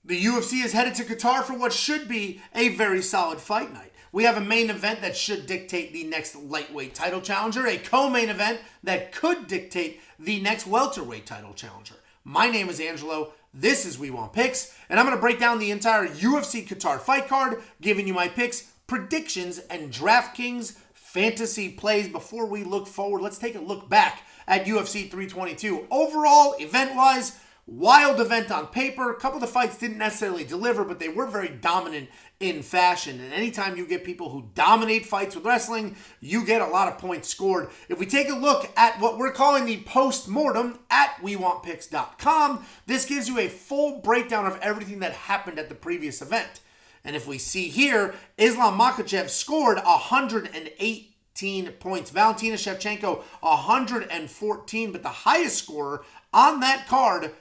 The UFC is headed to Qatar for what should be a very solid fight night. We have a main event that should dictate the next lightweight title challenger, a co-main event that could dictate the next welterweight title challenger. My name is Angelo, this is We Want Picks, and I'm going to break down the entire UFC Qatar fight card, giving you my picks, predictions, and DraftKings Fantasy Plays. Before we look forward, let's take a look back at UFC 322. Overall, event-wise, wild event on paper. A couple of the fights didn't necessarily deliver, but they were very dominant in fashion. And anytime you get people who dominate fights with wrestling, you get a lot of points scored. If we take a look at what we're calling the post-mortem at WeWantPicks.com, this gives you a full breakdown of everything that happened at the previous event. And if we see here, Islam Makhachev scored 118 points. Valentina Shevchenko, 114. But the highest scorer on that card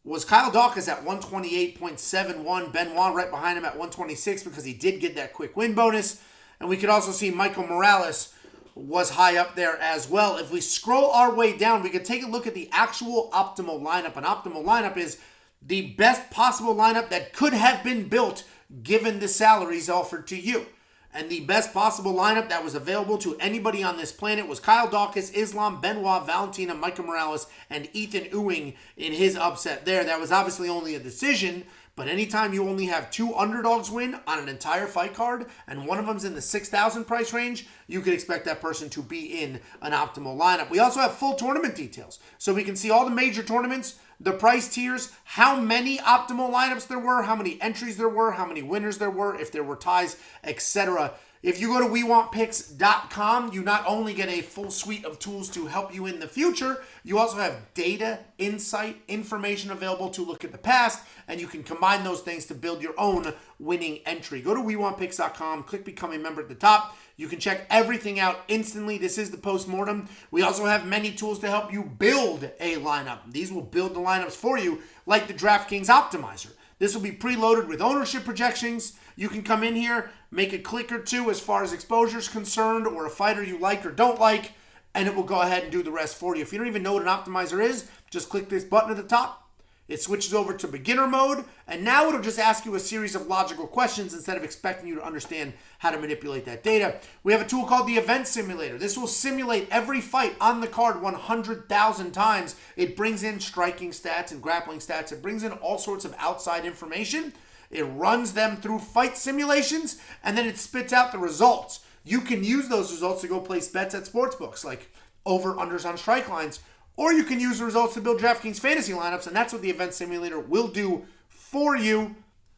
was Kyle Dawkins at 128.71. Benoit right behind him at 126 because he did get that quick win bonus. And we could also see Michael Morales was high up there as well. If we scroll our way down, we could take a look at the actual optimal lineup. An optimal lineup is the best possible lineup that could have been built given the salaries offered to you. And the best possible lineup that was available to anybody on this planet was Kyle Dawkins, Islam, Benoit, Valentina, Michael Morales, and Ethan Ewing in his upset there. That was obviously only a decision, but anytime you only have two underdogs win on an entire fight card, and one of them's in the 6,000 price range, you could expect that person to be in an optimal lineup. We also have full tournament details, so we can see all the major tournaments, the price tiers, how many optimal lineups there were, how many entries there were, how many winners there were, if there were ties, etc. If you go to WeWantPicks.com, you not only get a full suite of tools to help you in the future, you also have data, insight, information available to look at the past, and you can combine those things to build your own winning entry. Go to WeWantPicks.com, click Become a Member at the top. You can check everything out instantly. This is the post-mortem. We also have many tools to help you build a lineup. These will build the lineups for you, like the DraftKings Optimizer. This will be preloaded with ownership projections. You can come in here, make a click or two as far as exposure is concerned, or a fighter you like or don't like, and it will go ahead and do the rest for you. If you don't even know what an optimizer is, just click this button at the top. It switches over to beginner mode, and now it'll just ask you a series of logical questions instead of expecting you to understand how to manipulate that data. We have a tool called the Event Simulator. This will simulate every fight on the card 100,000 times. It brings in striking stats and grappling stats. It brings in all sorts of outside information. It runs them through fight simulations, and then it spits out the results. You can use those results to go place bets at sportsbooks, like over-unders on strike lines, or you can use the results to build DraftKings fantasy lineups, and that's what the Event Simulator will do for you.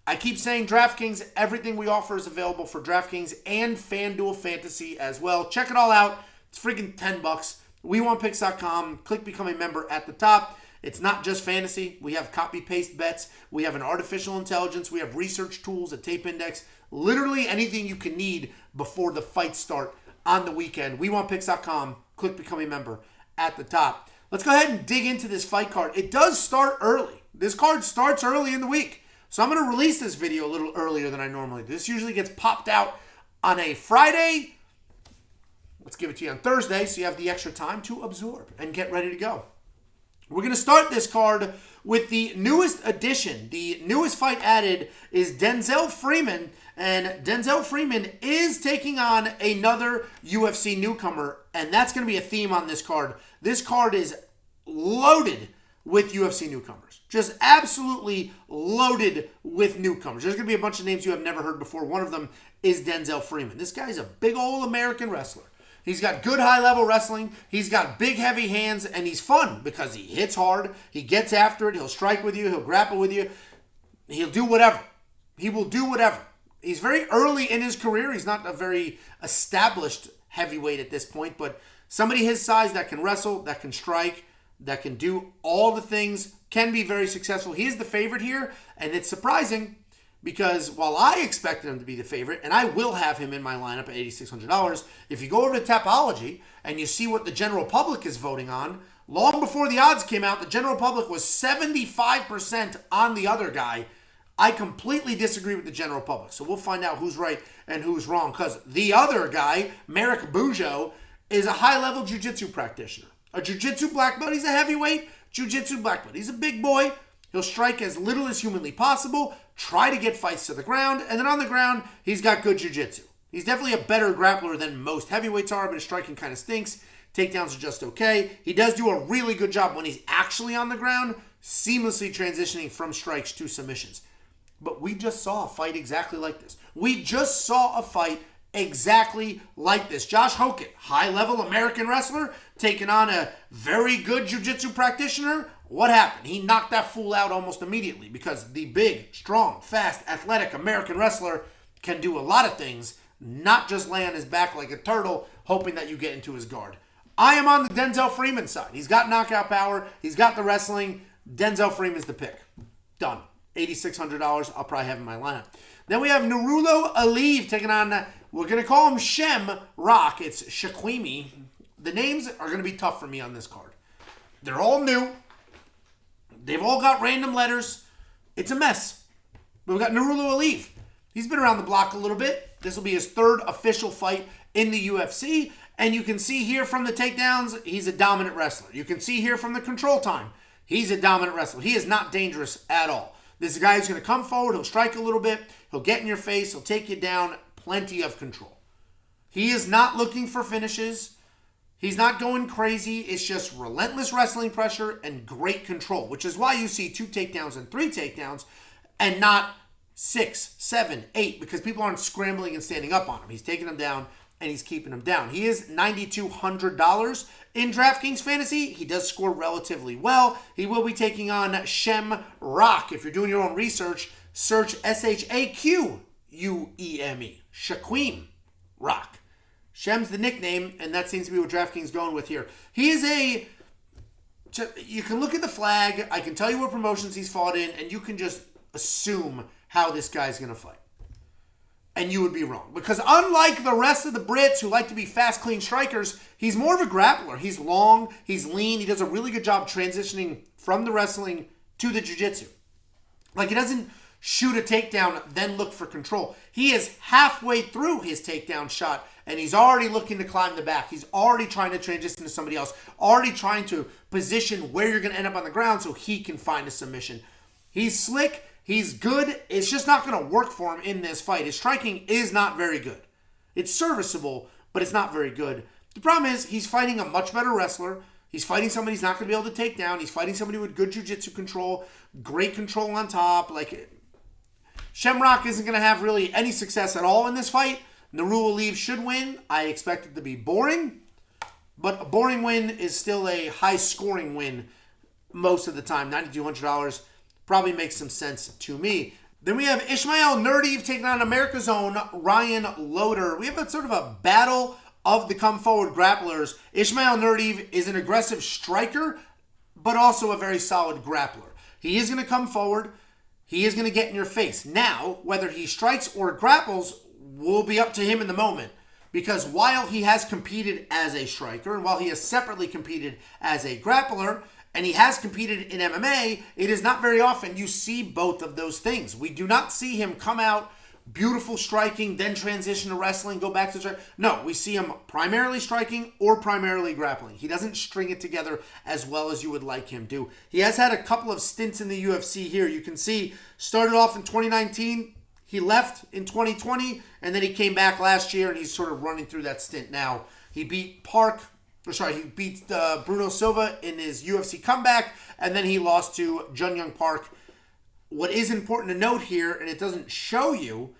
I keep saying DraftKings, everything we offer is available for DraftKings and FanDuel Fantasy as well. Check it all out. It's freaking $10. WeWantPicks.com. Click Become a Member at the top. It's not just fantasy. We have copy-paste bets. We have an artificial intelligence. We have research tools, a tape index. Literally anything you can need before the fights start on the weekend. WeWantPicks.com. Click Become a Member at the top. Let's go ahead and dig into this fight card. It does start early. This card starts early in the week. So I'm going to release this video a little earlier than I normally do. This usually gets popped out on a Friday. Let's give it to you on Thursday so you have the extra time to absorb and get ready to go. We're going to start this card with the newest addition. The newest fight added is Denzel Freeman. And Denzel Freeman is taking on another UFC newcomer. And that's going to be a theme on this card. This card is loaded with UFC newcomers. Just absolutely loaded with newcomers. There's going to be a bunch of names you have never heard before. One of them is Denzel Freeman. This guy's a big old American wrestler. He's got good high-level wrestling. He's got big, heavy hands, and he's fun because he hits hard. He gets after it. He'll strike with you. He'll grapple with you. He'll do whatever. He will do whatever. He's very early in his career. He's not a very established heavyweight at this point, but somebody his size that can wrestle, that can strike, that can do all the things, can be very successful. He is the favorite here, and it's surprising because while I expected him to be the favorite, and I will have him in my lineup at $8,600, if you go over to Tapology and you see what the general public is voting on, long before the odds came out, the general public was 75% on the other guy. I completely disagree with the general public, so we'll find out who's right and who's wrong, because the other guy, Marek Bujlo, is a high-level jiu-jitsu practitioner. A jiu-jitsu black belt. He's a heavyweight jiu-jitsu black belt. He's a big boy. He'll strike as little as humanly possible, try to get fights to the ground, and then on the ground, he's got good jiu-jitsu. He's definitely a better grappler than most heavyweights are, but his striking kind of stinks. Takedowns are just okay. He does do a really good job when he's actually on the ground, seamlessly transitioning from strikes to submissions. But we just saw a fight exactly like this. We just saw a fight exactly like this. Josh Hogan, high-level American wrestler, taking on a very good jiu-jitsu practitioner. What happened? He knocked that fool out almost immediately because the big, strong, fast, athletic American wrestler can do a lot of things, not just lay on his back like a turtle, hoping that you get into his guard. I am on the Denzel Freeman side. He's got knockout power. He's got the wrestling. Denzel Freeman's the pick. Done. $8,600. I'll probably have him in my lineup. Then we have Nurullo Aliev taking on, we're going to call him Shem Rock. It's Shaqueme. The names are going to be tough for me on this card. They're all new. They've all got random letters. It's a mess. But we've got Nurullo Aliev. He's been around the block a little bit. This will be his third official fight in the UFC. And you can see here from the takedowns, he's a dominant wrestler. You can see here from the control time, he's a dominant wrestler. He is not dangerous at all. This guy is going to come forward. He'll strike a little bit. He'll get in your face. He'll take you down. Plenty of control. He is not looking for finishes. He's not going crazy. It's just relentless wrestling pressure and great control, which is why you see 2 takedowns and 3 takedowns and not 6, 7, 8, because people aren't scrambling and standing up on him. He's taking them down and he's keeping them down. He is $9,200 in DraftKings Fantasy. He does score relatively well. He will be taking on Shem Rock. If you're doing your own research, search Shaqueme. Shaqueme Rock. Shem's the nickname, and that seems to be what DraftKings is going with here. He is a... You can look at the flag. I can tell you what promotions he's fought in, and you can just assume how this guy's going to fight. And you would be wrong. Because unlike the rest of the Brits who like to be fast, clean strikers, he's more of a grappler. He's long, he's lean, he does a really good job transitioning from the wrestling to the jiu-jitsu. Like, he doesn't shoot a takedown, then look for control. He is halfway through his takedown shot, and he's already looking to climb the back. He's already trying to transition to somebody else, already trying to position where you're going to end up on the ground so he can find a submission. He's slick. He's good. It's just not going to work for him in this fight. His striking is not very good. It's serviceable, but it's not very good. The problem is he's fighting a much better wrestler. He's fighting somebody he's not going to be able to take down. He's fighting somebody with good jiu-jitsu control, great control on top. Like, Shamrock isn't going to have really any success at all in this fight. Nurullo Aliev should win. I expect it to be boring, but a boring win is still a high-scoring win most of the time. $9,200 probably makes some sense to me. Then we have Ismail Naurdiev taking on America's own Ryan Loder. We have a sort of a battle of the come-forward grapplers. Ismail Naurdiev is an aggressive striker, but also a very solid grappler. He is going to come forward. He is going to get in your face. Now, whether he strikes or grapples will be up to him in the moment. Because while he has competed as a striker, and while he has separately competed as a grappler, and he has competed in MMA, it is not very often you see both of those things. We do not see him come out, beautiful striking, then transition to wrestling, go back to strike. No, we see him primarily striking or primarily grappling. He doesn't string it together as well as you would like him to. He has had a couple of stints in the UFC here. You can see, started off in 2019, he left in 2020, and then he came back last year, and he's sort of running through that stint now. He beat he beat Bruno Silva in his UFC comeback, and then he lost to Jun Young Park. What is important to note here, and it doesn't show you,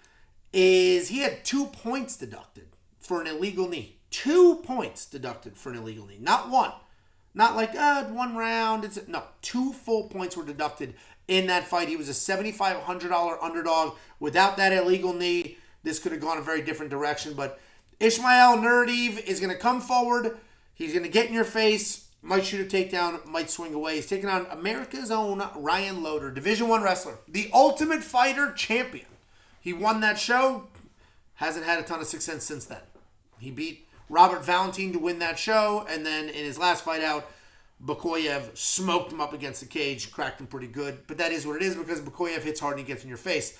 is he had 2 points deducted for an illegal knee. 2 points deducted for an illegal knee. Not one. Not like, 1 round. No, 2 full points were deducted in that fight. He was a $7,500 underdog. Without that illegal knee, this could have gone a very different direction. But Ismail Naurdiev is going to come forward. He's going to get in your face, might shoot a takedown, might swing away. He's taking on America's own Ryan Loder, Division I wrestler, the Ultimate Fighter champion. He won that show, hasn't had a ton of success since then. He beat Robert Valentin to win that show, and then in his last fight out, Yakhyaev smoked him up against the cage, cracked him pretty good. But that is what it is because Yakhyaev hits hard and he gets in your face.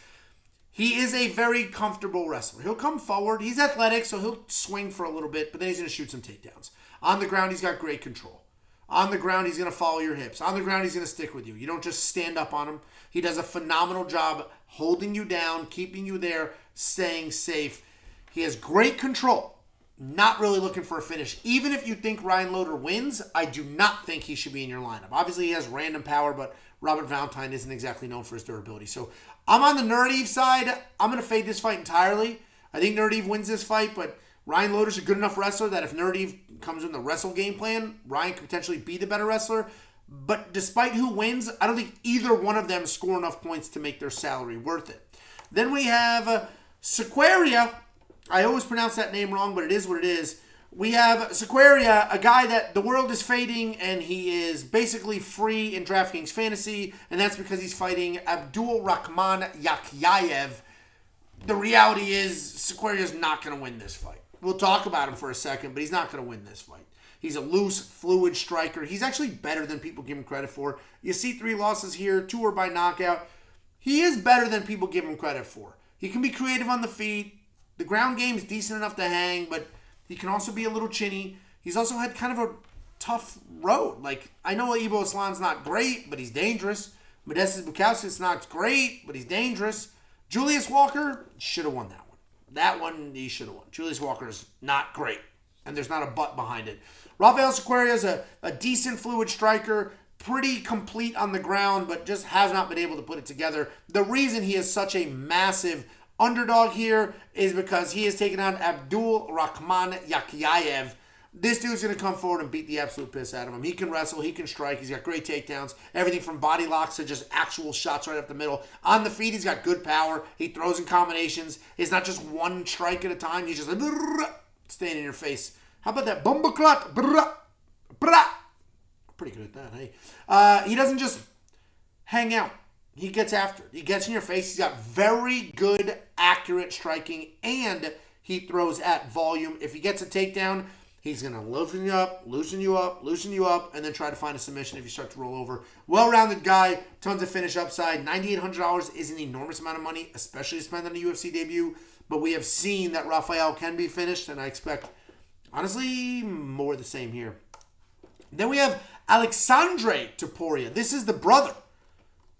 He is a very comfortable wrestler. He'll come forward. He's athletic, so he'll swing for a little bit, but then he's going to shoot some takedowns. On the ground, he's got great control. On the ground, he's going to follow your hips. On the ground, he's going to stick with you. You don't just stand up on him. He does a phenomenal job holding you down, keeping you there, staying safe. He has great control. Not really looking for a finish. Even if you think Ryan Loder wins, I do not think he should be in your lineup. Obviously, he has random power, but Robert Valentine isn't exactly known for his durability. So I'm on the Naurdiev side. I'm going to fade this fight entirely. I think Naurdiev wins this fight, but Ryan Loder's a good enough wrestler that if Naurdiev comes in the wrestle game plan, Ryan could potentially be the better wrestler. But despite who wins, I don't think either one of them score enough points to make their salary worth it. Then we have Cerqueira. I always pronounce that name wrong, but it is what it is. We have Cerqueira, a guy that the world is fading, and he is basically free in DraftKings Fantasy, and that's because he's fighting AbdulRakhman Yakhyaev. The reality is Cerqueira's not going to win this fight. We'll talk about him for a second, but he's not going to win this fight. He's a loose, fluid striker. He's actually better than people give him credit for. You see 3 losses here, 2 are by knockout. He is better than people give him credit for. He can be creative on the feet. The ground game's decent enough to hang, but he can also be a little chinny. He's also had kind of a tough road. Like, I know Ibo Islam's not great, but he's dangerous. Modestas Bukauskas not great, but he's dangerous. Julius Walker should have won that one. That one he should have won. Julius Walker's not great, and there's not a but behind it. Raffael Cerqueira is a decent fluid striker, pretty complete on the ground, but just has not been able to put it together. The reason he is such a massive underdog here is because he has taken on AbdulRakhman Yakhyaev. This dude's going to come forward and beat the absolute piss out of him. He can wrestle. He can strike. He's got great takedowns. Everything from body locks to just actual shots right up the middle. On the feet, he's got good power. He throws in combinations. It's not just one strike at a time. He's just like, staying in your face. How about that? Bumbaclot. Pretty good at that, hey? He doesn't just hang out. He gets after it. He gets in your face. He's got very good, accurate striking, and he throws at volume. If he gets a takedown, he's going to loosen you up, and then try to find a submission if you start to roll over. Well-rounded guy, tons of finish upside. $9,800 is an enormous amount of money, especially to spend on a UFC debut. But we have seen that Raffael can be finished, and I expect, honestly, more of the same here. Then we have Aleksandre Topuria. This is the brother.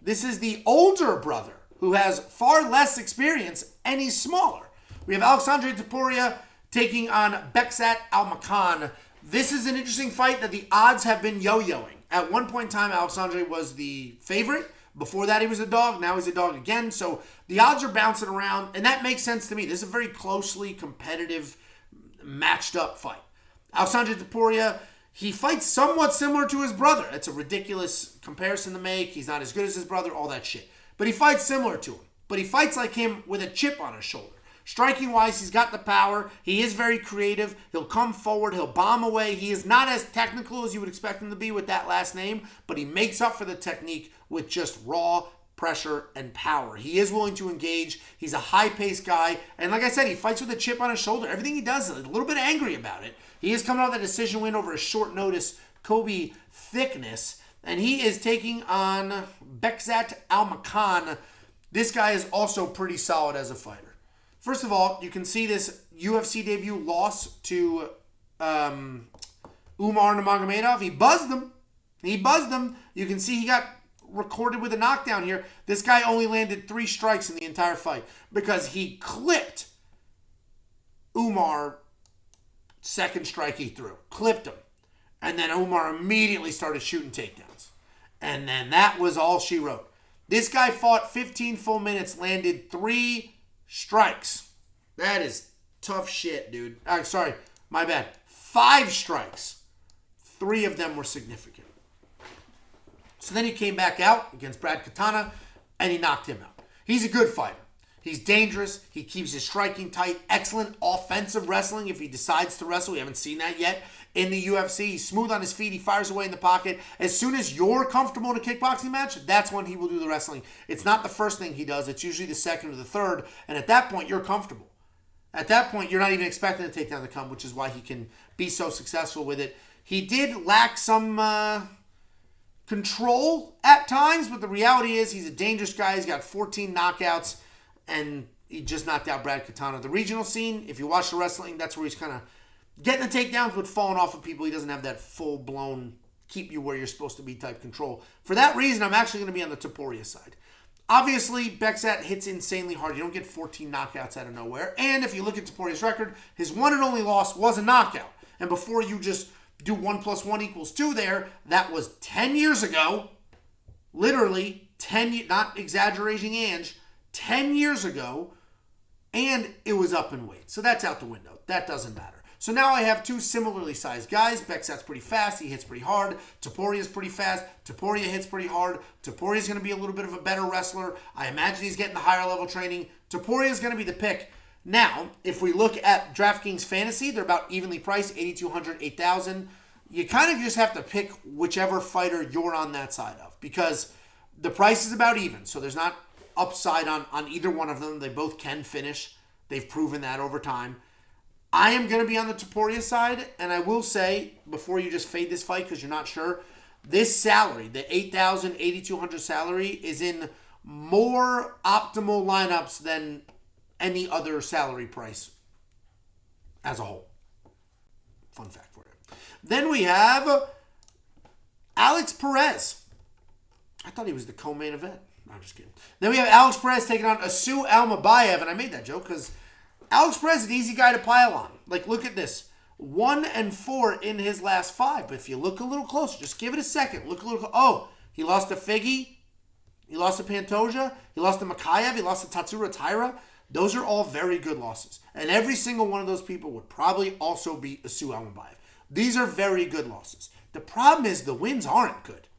This is the older brother who has far less experience, and he's smaller. We have Aleksandre Topuria taking on Bekzat Almakhan. This is an interesting fight that the odds have been yo-yoing. At one point in time, Aleksandre was the favorite. Before that, he was a dog. Now he's a dog again. So the odds are bouncing around, and that makes sense to me. This is a very closely competitive, matched-up fight. Aleksandre Topuria, he fights somewhat similar to his brother. It's a ridiculous comparison to make. He's not as good as his brother, all that shit. But he fights similar to him. But he fights like him with a chip on his shoulder. Striking-wise, he's got the power. He is very creative. He'll come forward. He'll bomb away. He is not as technical as you would expect him to be with that last name, but he makes up for the technique with just raw pressure and power. He is willing to engage. He's a high-paced guy. And like I said, he fights with a chip on his shoulder. Everything he does is a little bit angry about it. He is coming out with a decision win over a short notice Kobe Thickness. And he is taking on Bekzat Almakhan. This guy is also pretty solid as a fighter. First of all, you can see this UFC debut loss to Umar Nurmagomedov. He buzzed him. You can see he got recorded with a knockdown here. This guy only landed 3 strikes in the entire fight because he clipped Umar. Second strike he threw. Clipped him. And then Umar immediately started shooting takedowns. And then that was all she wrote. This guy fought 15 full minutes, landed 3 strikes. That is tough shit, dude. Sorry, my bad. 5 strikes. 3 of them were significant. So then he came back out against Brad Katana, and he knocked him out. He's a good fighter. He's dangerous. He keeps his striking tight. Excellent offensive wrestling if he decides to wrestle. We haven't seen that yet in the UFC. He's smooth on his feet. He fires away in the pocket. As soon as you're comfortable in a kickboxing match, that's when he will do the wrestling. It's not the first thing he does. It's usually the second or the third. And at that point, you're comfortable. At that point, you're not even expecting the takedown to come, which is why he can be so successful with it. He did lack some control at times, but the reality is he's a dangerous guy. He's got 14 knockouts. And he just knocked out Brad Katana. The regional scene, if you watch the wrestling, that's where he's kind of getting the takedowns but falling off of people. He doesn't have that full-blown keep you where you're supposed to be type control. For that reason, I'm actually going to be on the Topuria side. Obviously, Bekzat hits insanely hard. You don't get 14 knockouts out of nowhere. And if you look at Topuria's record, his one and only loss was a knockout. And before you just do 1 + 1 = 2 there, that was 10 years ago. Literally 10, not exaggerating, Ange, 10 years ago. And it was up in weight. So that's out the window. That doesn't matter. So now I have two similarly sized guys. Bekzat's pretty fast. He hits pretty hard. Topuria's pretty fast. Topuria hits pretty hard. Topuria's going to be a little bit of a better wrestler. I imagine he's getting the higher level training. Topuria's going to be the pick. Now, if we look at DraftKings Fantasy, they're about evenly priced, 8,200, 8,000. You kind of just have to pick whichever fighter you're on that side of, because the price is about even. So there's not upside on either one of them. They both can finish. They've proven that over time. I am going to be on the Topuria side, and I will say, before you just fade this fight because you're not sure, this salary, the 8,000, 8,200 salary, is in more optimal lineups than any other salary price as a whole. Fun fact for you. Then we have Alex Perez. I thought he was the co-main event. No, I'm just kidding. Then we have Alex Perez taking on Asu Almabayev, and I made that joke because Alex Perez is an easy guy to pile on. Like, look at this. 1-4 in his last 5. But if you look a little closer, just give it a second. Look a little Oh, he lost to Figgy. He lost to Pantoja. He lost to Yakhyaev. He lost to Tatsuro Taira. Those are all very good losses. And every single one of those people would probably also beat Asu Almabayev. These are very good losses. The problem is the wins aren't good.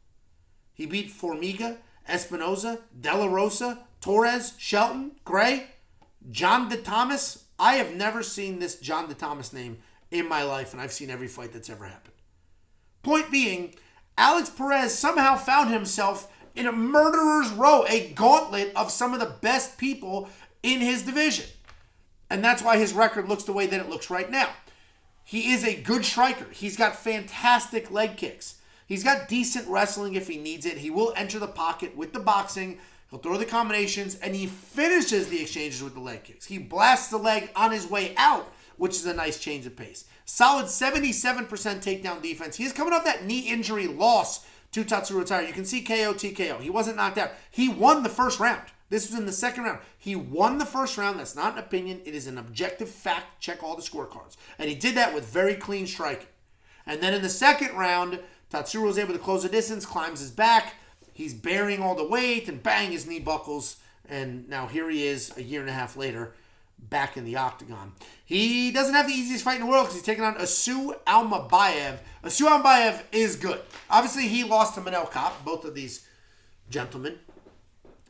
He beat Formiga, Espinoza, De La Rosa, Torres, Shelton, Gray, John de Thomas. I have never seen this John de Thomas name in my life, and I've seen every fight that's ever happened. Point being, Alex Perez somehow found himself in a murderer's row, a gauntlet of some of the best people in his division. And that's why his record looks the way that it looks right now. He is a good striker. He's got fantastic leg kicks. He's got decent wrestling if he needs it. He will enter the pocket with the boxing. He'll throw the combinations, and he finishes the exchanges with the leg kicks. He blasts the leg on his way out, which is a nice change of pace. Solid 77% takedown defense. He is coming off that knee injury loss to Tatsuro Taira. You can see KO, TKO. He wasn't knocked out. He won the first round. This was in the second round. He won the first round. That's not an opinion. It is an objective fact. Check all the scorecards. And he did that with very clean striking. And then in the second round, Tatsuro was able to close the distance, climbs his back. He's bearing all the weight, and bang, his knee buckles. And now here he is, a year and a half later, back in the octagon. He doesn't have the easiest fight in the world because he's taking on Asu Almabayev. Asu Almabayev is good. Obviously, he lost to Manel Kape, both of these gentlemen.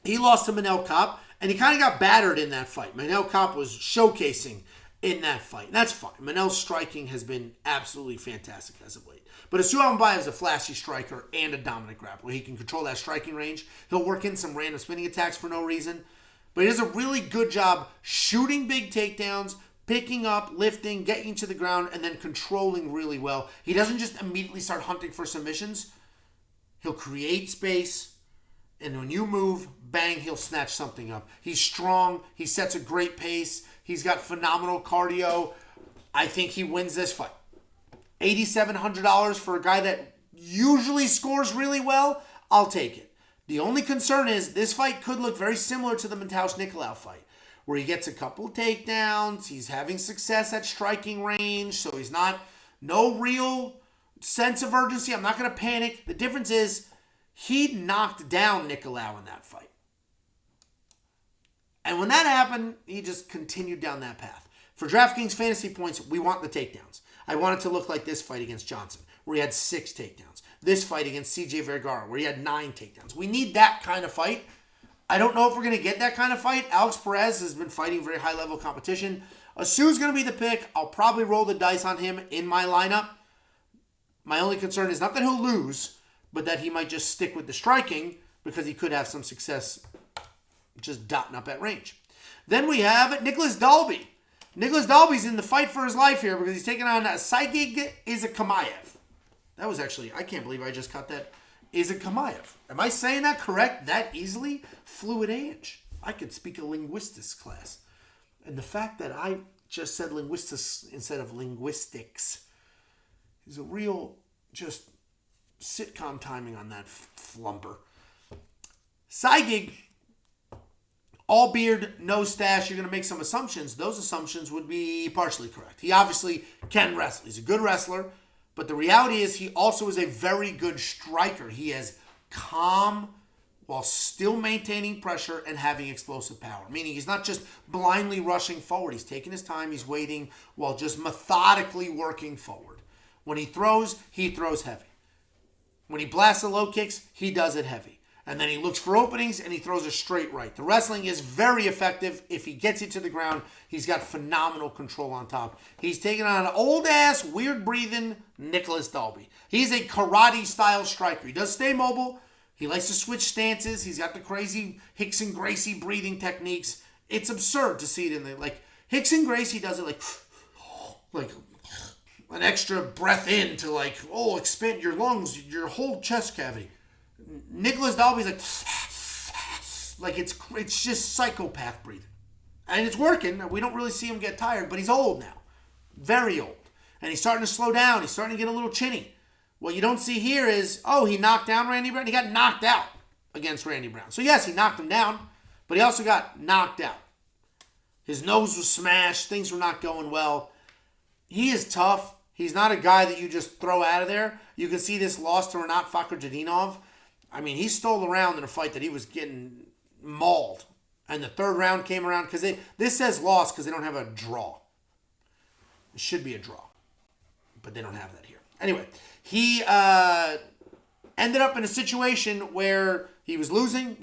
He lost to Manel Kape, and he kind of got battered in that fight. Manel Kape was showcasing in that fight, and that's fine. Manel's striking has been absolutely fantastic as of late. But Asu Almabayev is a flashy striker and a dominant grappler. He can control that striking range. He'll work in some random spinning attacks for no reason. But he does a really good job shooting big takedowns, picking up, lifting, getting to the ground, and then controlling really well. He doesn't just immediately start hunting for submissions. He'll create space, and when you move, bang, he'll snatch something up. He's strong. He sets a great pace. He's got phenomenal cardio. I think he wins this fight. $8,700 for a guy that usually scores really well, I'll take it. The only concern is this fight could look very similar to the Nicolas fight, where he gets a couple takedowns, he's having success at striking range, so he's no real sense of urgency. I'm not going to panic. The difference is he knocked down Nicolas in that fight. And when that happened, he just continued down that path. For DraftKings Fantasy points, we want the takedowns. I want it to look like this fight against Johnson, where he had 6 takedowns. This fight against CJ Vergara, where he had 9 takedowns. We need that kind of fight. I don't know if we're going to get that kind of fight. Alex Perez has been fighting very high-level competition. Asu's going to be the pick. I'll probably roll the dice on him in my lineup. My only concern is not that he'll lose, but that he might just stick with the striking because he could have some success just dotting up at range. Then we have Nicolas Dalby. Nicolas Dalby's in the fight for his life here because he's taking on Saygid Izagakhmaev. That was actually, I can't believe I just cut that. Izagakhmaev. Am I saying that correct that easily? Fluid age. I could speak a linguistics class. And the fact that I just said linguistics instead of linguistics is a real just sitcom timing on that flumper. Saygid, all beard, no stash. You're going to make some assumptions. Those assumptions would be partially correct. He obviously can wrestle. He's a good wrestler. But the reality is he also is a very good striker. He is calm while still maintaining pressure and having explosive power. Meaning he's not just blindly rushing forward. He's taking his time. He's waiting while just methodically working forward. When he throws heavy. When he blasts the low kicks, he does it heavy. And then he looks for openings and he throws a straight right. The wrestling is very effective. If he gets you to the ground, he's got phenomenal control on top. He's taking on an old-ass, weird-breathing Nicolas Dalby. He's a karate-style striker. He does stay mobile. He likes to switch stances. He's got the crazy Rickson Gracie breathing techniques. It's absurd to see it in there. Like, Rickson Gracie does it like an extra breath in to expand your lungs, your whole chest cavity. Nicolas Dalby's like it's just psychopath breathing. And it's working. We don't really see him get tired, but he's old now. Very old. And he's starting to slow down. He's starting to get a little chinny. What you don't see here is, he knocked down Randy Brown. He got knocked out against Randy Brown. So yes, he knocked him down, but he also got knocked out. His nose was smashed. Things were not going well. He is tough. He's not a guy that you just throw out of there. You can see this loss to Rinat Fakhretdinov. I mean, he stole around in a fight that he was getting mauled. And the third round came around because this says loss because they don't have a draw. It should be a draw. But they don't have that here. Anyway, he ended up in a situation where he was losing,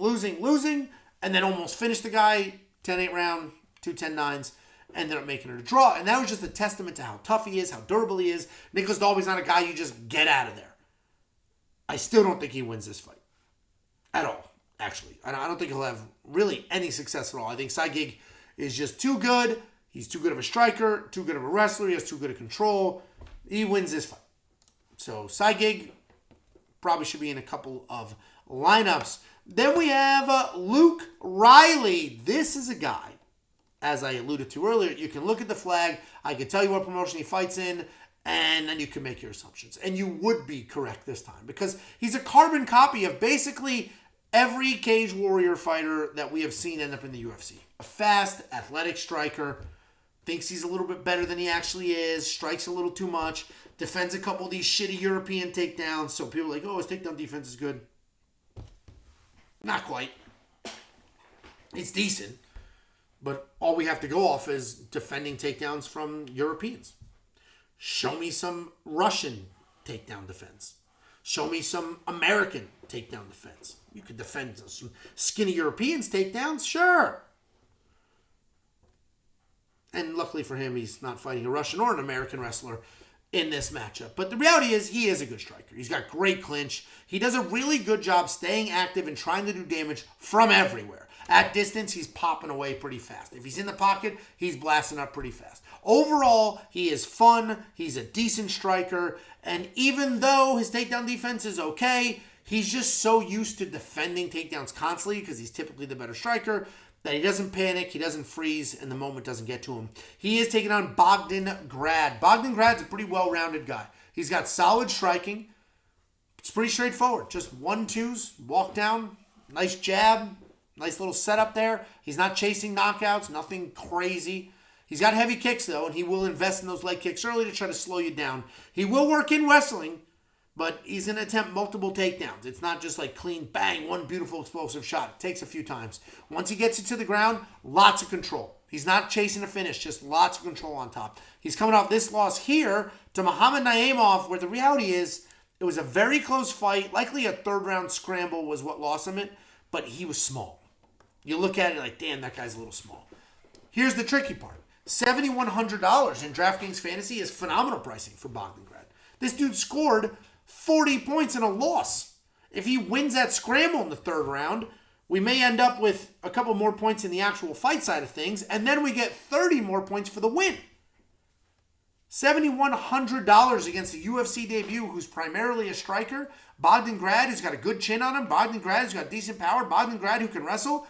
and then almost finished the guy 10-8 round, 2 10-9s, ended up making it a draw. And that was just a testament to how tough he is, how durable he is. Nicolas Dalby's not a guy you just get out of there. I still don't think he wins this fight. At all, actually. I don't think he'll have really any success at all. I think Saygid is just too good. He's too good of a striker, too good of a wrestler. He has too good of control. He wins this fight. So Saygid probably should be in a couple of lineups. Then we have Luke Riley. This is a guy, as I alluded to earlier, you can look at the flag. I can tell you what promotion he fights in, and then you can make your assumptions. And you would be correct this time because he's a carbon copy of basically every Cage Warrior fighter that we have seen end up in the UFC. A fast, athletic striker, thinks he's a little bit better than he actually is, strikes a little too much, defends a couple of these shitty European takedowns, so people are like, his takedown defense is good. Not quite. It's decent, but all we have to go off is defending takedowns from Europeans. Show me some Russian takedown defense. Show me some American takedown defense. You could defend some skinny Europeans takedowns, sure. And luckily for him, he's not fighting a Russian or an American wrestler in this matchup. But the reality is, he is a good striker. He's got great clinch. He does a really good job staying active and trying to do damage from everywhere. At distance, he's popping away pretty fast. If he's in the pocket, he's blasting up pretty fast. Overall, he is fun. He's a decent striker. And even though his takedown defense is okay, he's just so used to defending takedowns constantly because he's typically the better striker that he doesn't panic, he doesn't freeze, and the moment doesn't get to him. He is taking on Bogdan Grad. Bogdan Grad's a pretty well-rounded guy. He's got solid striking. It's pretty straightforward. Just 1-2s, walk down, nice jab, nice little setup there. He's not chasing knockouts, nothing crazy. He's got heavy kicks, though, and he will invest in those leg kicks early to try to slow you down. He will work in wrestling, but he's going to attempt multiple takedowns. It's not just like clean, bang, one beautiful explosive shot. It takes a few times. Once he gets it to the ground, lots of control. He's not chasing a finish, just lots of control on top. He's coming off this loss here to Muhammad Naimov, where the reality is it was a very close fight. Likely a third-round scramble was what lost him it, but he was small. You look at it like, damn, that guy's a little small. Here's the tricky part. $7,100 in DraftKings Fantasy is phenomenal pricing for Bogdan Grad. This dude scored 40 points in a loss. If he wins that scramble in the third round, we may end up with a couple more points in the actual fight side of things, and then we get 30 more points for the win. $7,100 against a UFC debut who's primarily a striker. Bogdan Grad, who's got a good chin on him. Bogdan Grad, who's got decent power. Bogdan Grad, who can wrestle.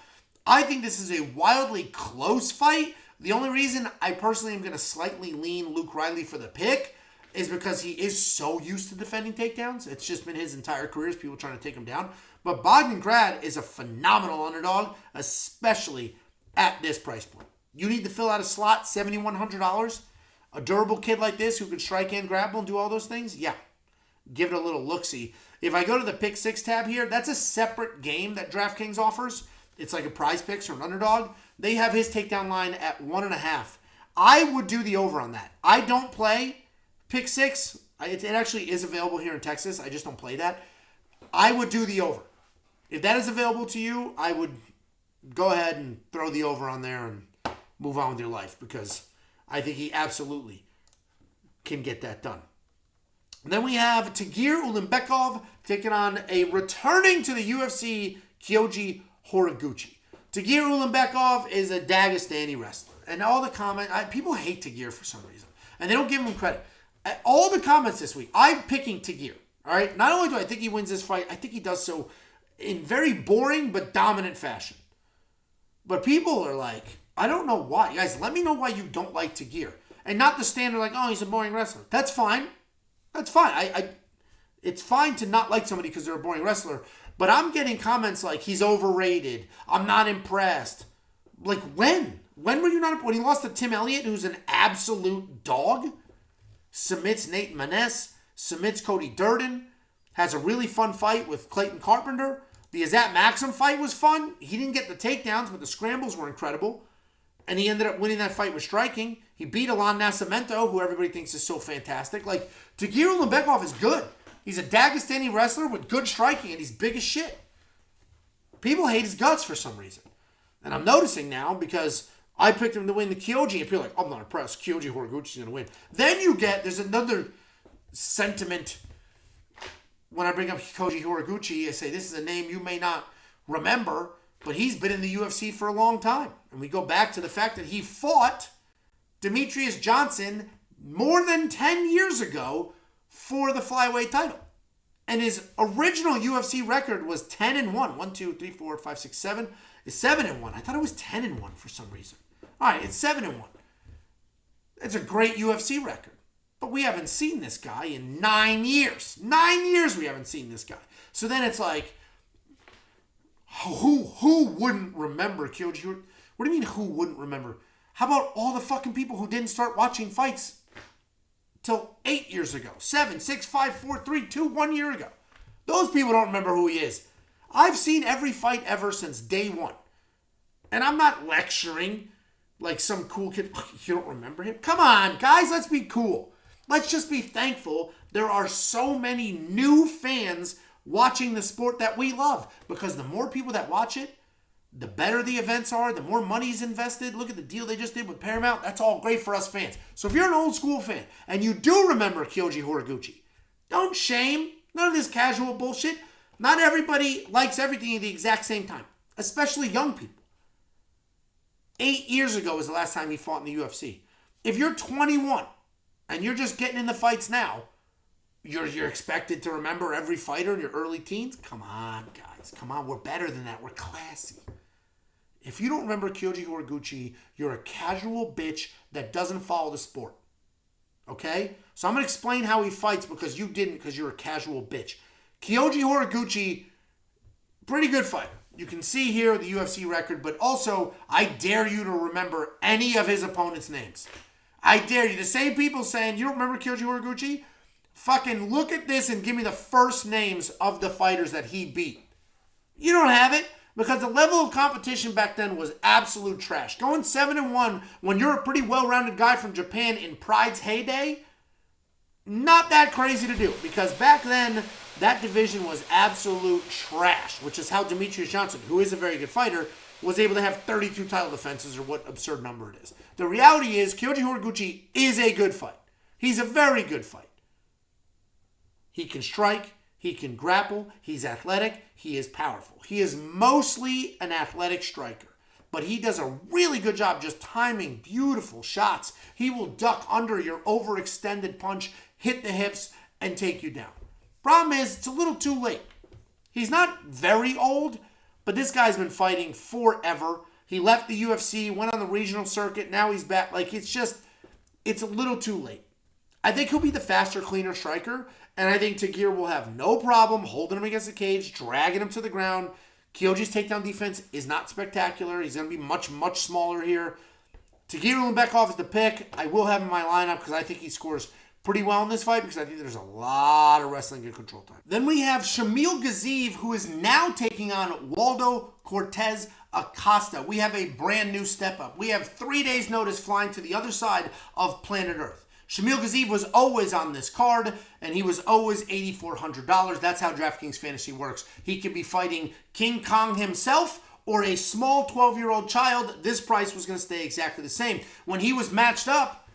I think this is a wildly close fight. The only reason I personally am going to slightly lean Luke Riley for the pick is because he is so used to defending takedowns. It's just been his entire career, people trying to take him down. But Bogdan Grad is a phenomenal underdog, especially at this price point. You need to fill out a slot, $7,100. A durable kid like this who can strike and grapple and do all those things, yeah. Give it a little look-see. If I go to the Pick 6 tab here, that's a separate game that DraftKings offers. It's like a Prize Picks or an underdog. They have his takedown line at 1.5. I would do the over on that. I don't play Pick 6. It actually is available here in Texas. I just don't play that. I would do the over. If that is available to you, I would go ahead and throw the over on there and move on with your life because I think he absolutely can get that done. And then we have Tagir Ulanbekov taking on a returning to the UFC Kyoji Horiguchi. Tagir Ulanbekov is a Dagestani wrestler. And all the comments, people hate Tagir for some reason. And they don't give him credit. All the comments this week, I'm picking Tagir. All right? Not only do I think he wins this fight, I think he does so in very boring but dominant fashion. But people are like, I don't know why. Guys, let me know why you don't like Tagir. And not the standard like, oh, he's a boring wrestler. That's fine. That's fine. It's fine to not like somebody because they're a boring wrestler. But I'm getting comments like, he's overrated. I'm not impressed. Like, when? When were you not? When he lost to Tim Elliott, who's an absolute dog? Submits Nate Maness. Submits Cody Durden. Has a really fun fight with Clayton Carpenter. The Azat Maxim fight was fun. He didn't get the takedowns, but the scrambles were incredible. And he ended up winning that fight with striking. He beat Alon Nascimento, who everybody thinks is so fantastic. Like, Tagir Ulanbekov is good. He's a Dagestani wrestler with good striking, and he's big as shit. People hate his guts for some reason. And I'm noticing now because I picked him to win the Kyoji, and people are like, I'm not impressed. Kyoji Horiguchi's going to win. Then there's another sentiment. When I bring up Kyoji Horiguchi, I say, this is a name you may not remember, but he's been in the UFC for a long time. And we go back to the fact that he fought Demetrius Johnson more than 10 years ago for the flyweight title. And his original UFC record was 10-1. 1, 2, 3, 4, 5, 6, 7. It's 7-1. I thought it was 10-1 for some reason. All right, it's 7-1. It's a great UFC record. But we haven't seen this guy in 9 years. 9 years we haven't seen this guy. So then it's like, who wouldn't remember Kyoji? What do you mean who wouldn't remember? How about all the fucking people who didn't start watching fights till 8 years ago? 7, 6, 5, 4, 3, 2, 1 year ago. Those people don't remember who he is. I've seen every fight ever since day one. And I'm not lecturing like some cool kid. You don't remember him? Come on, guys, let's be cool. Let's just be thankful there are so many new fans watching the sport that we love. Because the more people that watch it, the better the events are, the more money's invested. Look at the deal they just did with Paramount. That's all great for us fans. So if you're an old school fan and you do remember Kyoji Horiguchi, don't shame. None of this casual bullshit. Not everybody likes everything at the exact same time, especially young people. 8 years ago was the last time he fought in the UFC. If you're 21 and you're just getting in the fights now, you're expected to remember every fighter in your early teens? Come on, guys. Come on. We're better than that. We're classy. If you don't remember Kyoji Horiguchi, you're a casual bitch that doesn't follow the sport. Okay? So I'm going to explain how he fights because you didn't because you're a casual bitch. Kyoji Horiguchi, pretty good fighter. You can see here the UFC record, but also I dare you to remember any of his opponents' names. I dare you. The same people saying, you don't remember Kyoji Horiguchi? Fucking look at this and give me the first names of the fighters that he beat. You don't have it because the level of competition back then was absolute trash. Going 7-1 when you're a pretty well-rounded guy from Japan in Pride's heyday, not that crazy to do because back then that division was absolute trash, which is how Demetrius Johnson, who is a very good fighter, was able to have 32 title defenses or what absurd number it is. The reality is Kyoji Horiguchi is a good fight. He's a very good fight. He can strike, he can grapple, he's athletic, he is powerful. He is mostly an athletic striker, but he does a really good job just timing beautiful shots. He will duck under your overextended punch, hit the hips, and take you down. Problem is, it's a little too late. He's not very old, but this guy's been fighting forever. He left the UFC, went on the regional circuit, now he's back. Like, it's a little too late. I think he'll be the faster, cleaner striker, and I think Tagir will have no problem holding him against the cage, dragging him to the ground. Kyoji's takedown defense is not spectacular. He's going to be much, much smaller here. Tagir Ulanbekov is the pick. I will have him in my lineup because I think he scores pretty well in this fight because I think there's a lot of wrestling and control time. Then we have Shamil Gaziev, who is now taking on Waldo Cortes-Acosta. We have a brand new step up. We have 3 days notice flying to the other side of planet Earth. Shamil Gaziev was always on this card, and he was always $8,400. That's how DraftKings Fantasy works. He could be fighting King Kong himself or a small 12-year-old child. This price was going to stay exactly the same. When he was matched up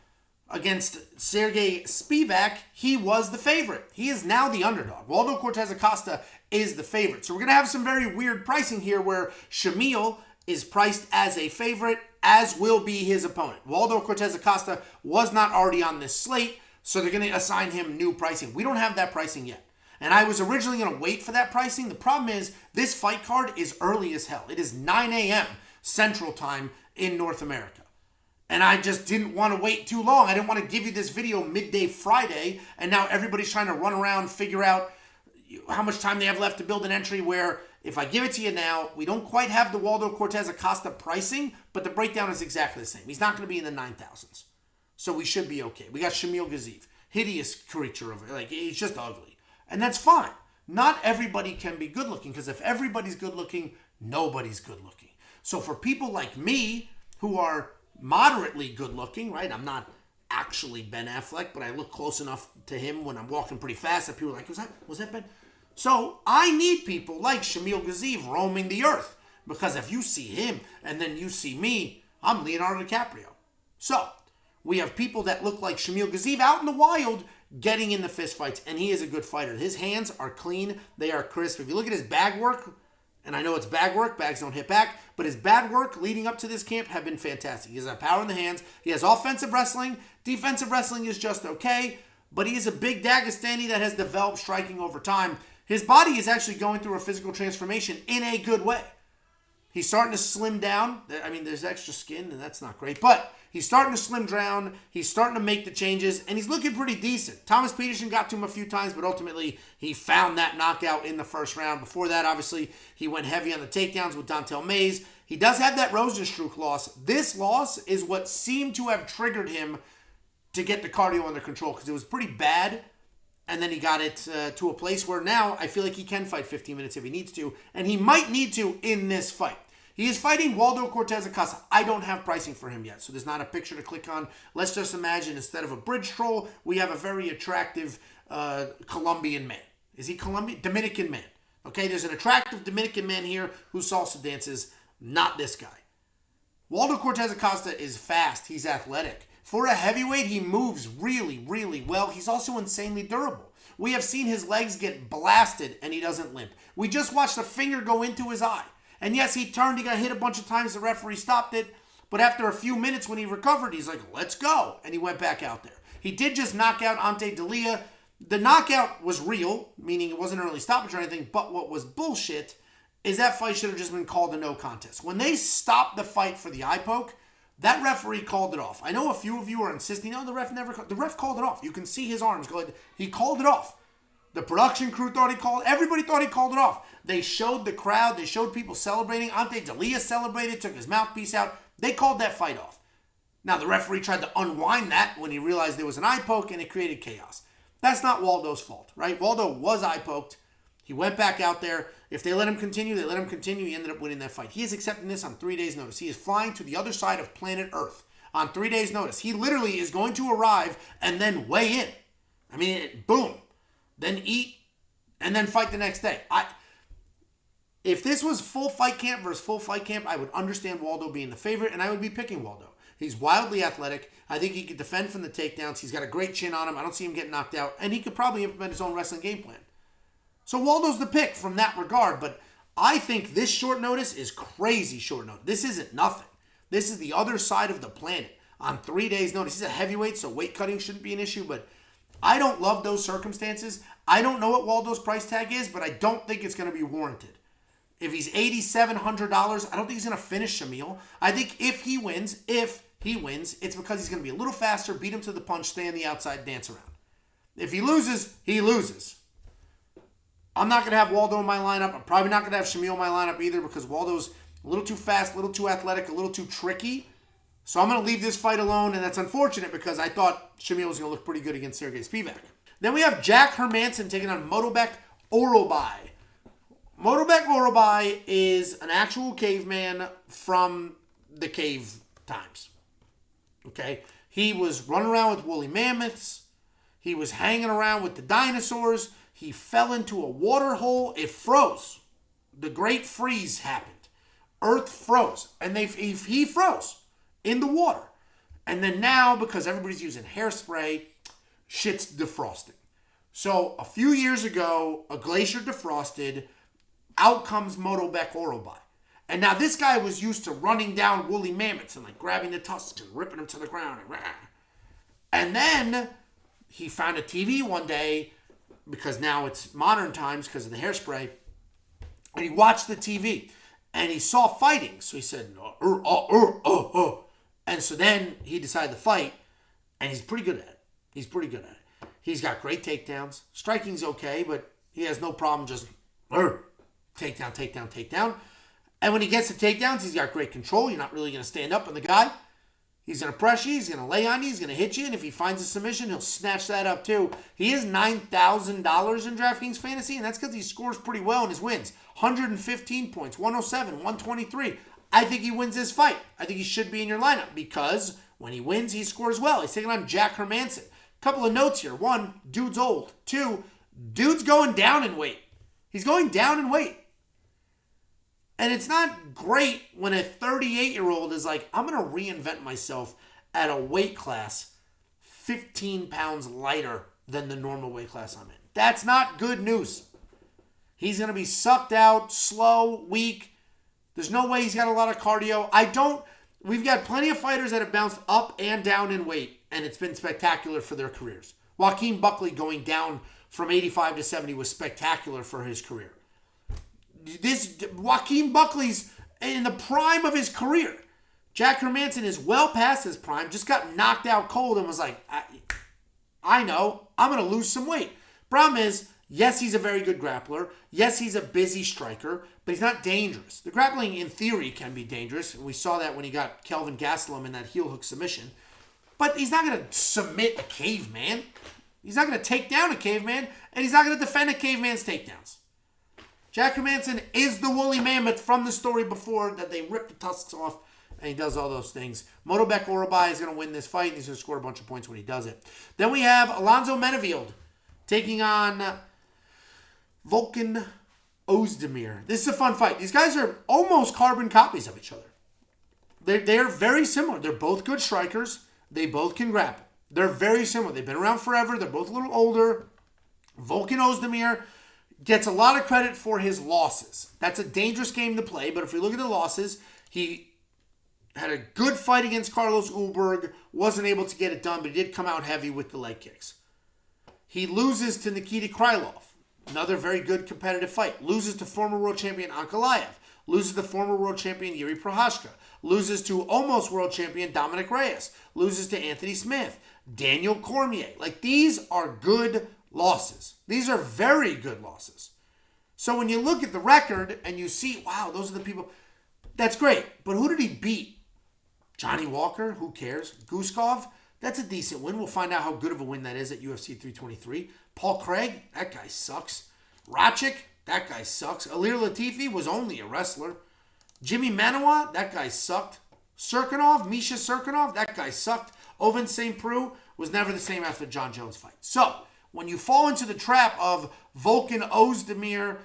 against Sergey Spivak, he was the favorite. He is now the underdog. Waldo Cortes-Acosta is the favorite. So we're going to have some very weird pricing here where Shamil is priced as a favorite, as will be his opponent. Waldo Cortes-Acosta was not already on this slate, so they're going to assign him new pricing. We don't have that pricing yet. And I was originally going to wait for that pricing. The problem is this fight card is early as hell. It is 9 a.m. Central Time in North America. And I just didn't want to wait too long. I didn't want to give you this video midday Friday, and now everybody's trying to run around, figure out how much time they have left to build an entry where if I give it to you now, we don't quite have the Waldo Cortes-Acosta pricing, but the breakdown is exactly the same. He's not going to be in the 9,000s. So we should be okay. We got Shamil Gaziev. Hideous creature of it. Like, he's just ugly. And that's fine. Not everybody can be good looking, because if everybody's good looking, nobody's good looking. So for people like me who are moderately good looking, right? I'm not actually Ben Affleck, but I look close enough to him when I'm walking pretty fast that people are like, was that Ben? So I need people like Shamil Gaziev roaming the earth, because if you see him and then you see me, I'm Leonardo DiCaprio. So we have people that look like Shamil Gaziev out in the wild getting in the fist fights, and he is a good fighter. His hands are clean. They are crisp. If you look at his bag work, and I know it's bag work, bags don't hit back, but his bag work leading up to this camp have been fantastic. He has that power in the hands. He has offensive wrestling. Defensive wrestling is just okay, but he is a big Dagestani that has developed striking over time. His body is actually going through a physical transformation in a good way. He's starting to slim down. I mean, there's extra skin, and that's not great, but he's starting to slim down. He's starting to make the changes, and he's looking pretty decent. Thomas Peterson got to him a few times, but ultimately he found that knockout in the first round. Before that, obviously, he went heavy on the takedowns with Dontel Mays. He does have that Rosenstruck loss. This loss is what seemed to have triggered him to get the cardio under control, because it was pretty bad, and then he got it to a place where now I feel like he can fight 15 minutes if he needs to, and he might need to in this fight. He is fighting Waldo Cortes-Acosta. I don't have pricing for him yet, so there's not a picture to click on. Let's just imagine instead of a bridge troll, we have a very attractive Colombian man. Is he Colombian? Dominican man. Okay, there's an attractive Dominican man here who salsa dances, not this guy. Waldo Cortes-Acosta is fast. He's athletic. For a heavyweight, he moves really, really well. He's also insanely durable. We have seen his legs get blasted, and he doesn't limp. We just watched a finger go into his eye. And yes, he turned, he got hit a bunch of times, the referee stopped it, but after a few minutes when he recovered, he's like, let's go, and he went back out there. He did just knock out Ante Delia. The knockout was real, meaning it wasn't an early stoppage or anything, but what was bullshit is that fight should have just been called a no contest. When they stopped the fight for the eye poke, that referee called it off. I know a few of you are insisting, no, the ref called it off. You can see his arms go, he called it off. The production crew thought he called, everybody thought he called it off. They showed the crowd, they showed people celebrating. Ante Delia celebrated, took his mouthpiece out. They called that fight off. Now, the referee tried to unwind that when he realized there was an eye poke, and it created chaos. That's not Waldo's fault, right? Waldo was eye poked. He went back out there. If they let him continue, they let him continue. He ended up winning that fight. He is accepting this on 3 days' notice. He is flying to the other side of planet Earth on 3 days' notice. He literally is going to arrive and then weigh in. I mean, boom. Then eat, and then fight the next day. If this was full fight camp versus full fight camp, I would understand Waldo being the favorite, and I would be picking Waldo. He's wildly athletic. I think he could defend from the takedowns. He's got a great chin on him. I don't see him getting knocked out, and he could probably implement his own wrestling game plan. So Waldo's the pick from that regard, but I think this short notice is crazy short notice. This isn't nothing. This is the other side of the planet on 3 days' notice. He's a heavyweight, so weight cutting shouldn't be an issue, but I don't love those circumstances. I don't know what Waldo's price tag is, but I don't think it's going to be warranted. If he's $8,700, I don't think he's going to finish Shamil. I think if he wins, he wins, it's because he's going to be a little faster, beat him to the punch, stay on the outside, dance around. If he loses, he loses. I'm not going to have Waldo in my lineup. I'm probably not going to have Shamil in my lineup either because Waldo's a little too fast, a little too athletic, a little too tricky. So I'm going to leave this fight alone, and that's unfortunate because I thought Shamil was going to look pretty good against Sergey Spivak. Then we have Jack Hermansson taking on Motobek Orobai. Motobek Orobai is an actual caveman from the cave times. Okay? He was running around with woolly mammoths. He was hanging around with the dinosaurs. He fell into a water hole. It froze. The Great Freeze happened. Earth froze. And he froze in the water. And then now, because everybody's using hairspray, shit's defrosting. So a few years ago, a glacier defrosted. Out comes Motobek Orobai. And now this guy was used to running down woolly mammoths and like grabbing the tusks and ripping them to the ground. And then he found a TV one day, because now it's modern times because of the hairspray, and he watched the TV and he saw fighting. So he said, and so then he decided to fight, and he's pretty good at it. He's got great takedowns. Striking's okay, but he has no problem just takedown. And when he gets the takedowns, he's got great control. You're not really going to stand up on the guy. He's going to press you. He's going to lay on you. He's going to hit you. And if he finds a submission, he'll snatch that up too. He is $9,000 in DraftKings Fantasy, and that's because he scores pretty well in his wins. 115 points, 107, 123. I think he wins this fight. I think he should be in your lineup because when he wins, he scores well. He's taking on Jack Hermansson. Couple of notes here. One, dude's old. Two, dude's going down in weight. He's going down in weight. And it's not great when a 38-year-old is like, I'm going to reinvent myself at a weight class 15 pounds lighter than the normal weight class I'm in. That's not good news. He's going to be sucked out, slow, weak. There's no way he's got a lot of cardio. We've got plenty of fighters that have bounced up and down in weight, and it's been spectacular for their careers. Joaquin Buckley going down from 85 to 70 was spectacular for his career. Joaquin Buckley's in the prime of his career. Jack Hermansson is well past his prime, just got knocked out cold and was like, I know, I'm going to lose some weight. Problem is, yes, he's a very good grappler. Yes, he's a busy striker, but he's not dangerous. The grappling, in theory, can be dangerous. We saw that when he got Kelvin Gastelum in that heel hook submission. But he's not going to submit a caveman. He's not going to take down a caveman, and he's not going to defend a caveman's takedowns. Jack Hermansson is the woolly mammoth from the story before that they rip the tusks off, and he does all those things. Motobek Orobai is going to win this fight, and he's going to score a bunch of points when he does it. Then we have Alonzo Menefield taking on Volkan Ozdemir. This is a fun fight. These guys are almost carbon copies of each other. They're very similar. They're both good strikers. They both can grapple. They're very similar. They've been around forever. They're both a little older. Volkan Ozdemir gets a lot of credit for his losses. That's a dangerous game to play, but if we look at the losses, he had a good fight against Carlos Ulberg, wasn't able to get it done, but he did come out heavy with the leg kicks. He loses to Nikita Krylov, another very good competitive fight. Loses to former world champion Aliev. Loses to former world champion Yuri Prohashka. Loses to almost world champion Dominic Reyes. Loses to Anthony Smith. Daniel Cormier. Like, these are good losses. These are very good losses. So when you look at the record and you see, wow, those are the people, that's great. But who did he beat? Johnny Walker? Who cares? Guskov? That's a decent win. We'll find out how good of a win that is at UFC 323. Paul Craig? That guy sucks. Rachik? That guy sucks. Alir Latifi was only a wrestler. Jimmy Manawa? That guy sucked. Misha Serkinov? That guy sucked. Oven St. Preux was never the same after the John Jones fight. So, when you fall into the trap of Volkan Ozdemir,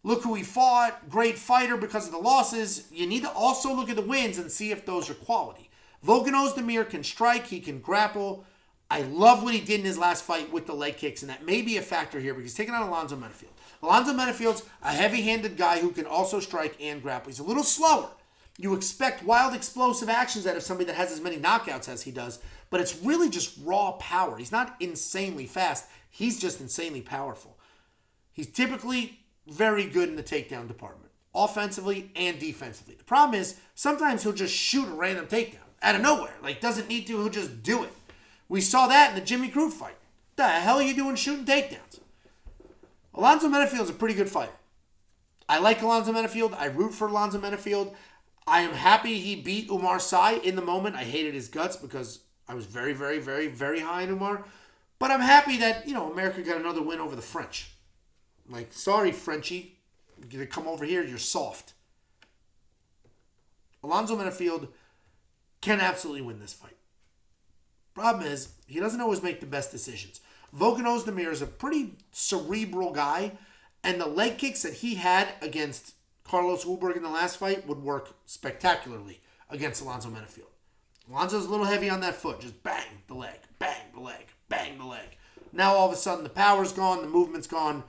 look who he fought, great fighter because of the losses, you need to also look at the wins and see if those are quality. Volkan Ozdemir can strike, he can grapple. I love what he did in his last fight with the leg kicks, and that may be a factor here because he's taking on Alonzo Menifeld. Alonzo Menifield's a heavy-handed guy who can also strike and grapple. He's a little slower. You expect wild, explosive actions out of somebody that has as many knockouts as he does, but it's really just raw power. He's not insanely fast. He's just insanely powerful. He's typically very good in the takedown department, offensively and defensively. The problem is sometimes he'll just shoot a random takedown. out of nowhere. Like, doesn't need to, he'll just do it. We saw that in the Jimmy Crute fight. What the hell are you doing shooting takedowns? Alonzo Menifield's a pretty good fighter. I like Alonzo Menifield. I root for Alonzo Menifield. I am happy he beat Umar Sy in the moment. I hated his guts because I was very, very, very, very high in Umar. But I'm happy that, America got another win over the French. Like, sorry, Frenchie. You're going to come over here, you're soft. Alonzo Menifield can absolutely win this fight. Problem is, he doesn't always make the best decisions. Volkan Ozdemir is a pretty cerebral guy, and the leg kicks that he had against Carlos Ulberg in the last fight would work spectacularly against Alonzo Menifield. Alonzo's a little heavy on that foot. Just bang the leg, bang the leg, bang the leg. Now all of a sudden the power's gone, the movement's gone.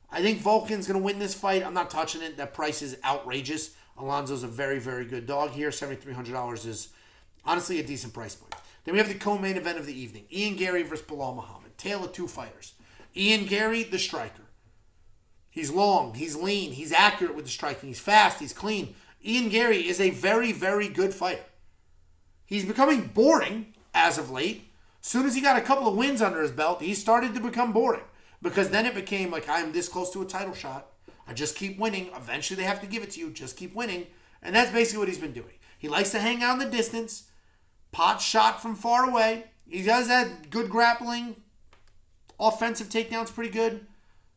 I think Volkan's going to win this fight. I'm not touching it. That price is outrageous. Alonzo's a very, very good dog here. $7,300 is honestly a decent price point. Then we have the co-main event of the evening. Ian Gary versus Belal Muhammad. Tale of two fighters. Ian Gary, the striker. He's long, he's lean, he's accurate with the striking, he's fast, he's clean. Ian Gary is a very, very good fighter. He's becoming boring as of late. As soon as he got a couple of wins under his belt, he started to become boring. Because then it became like, I'm this close to a title shot. I just keep winning. Eventually they have to give it to you. Just keep winning. And that's basically what he's been doing. He likes to hang out in the distance. Pot shot from far away. He does that good grappling. Offensive takedowns pretty good.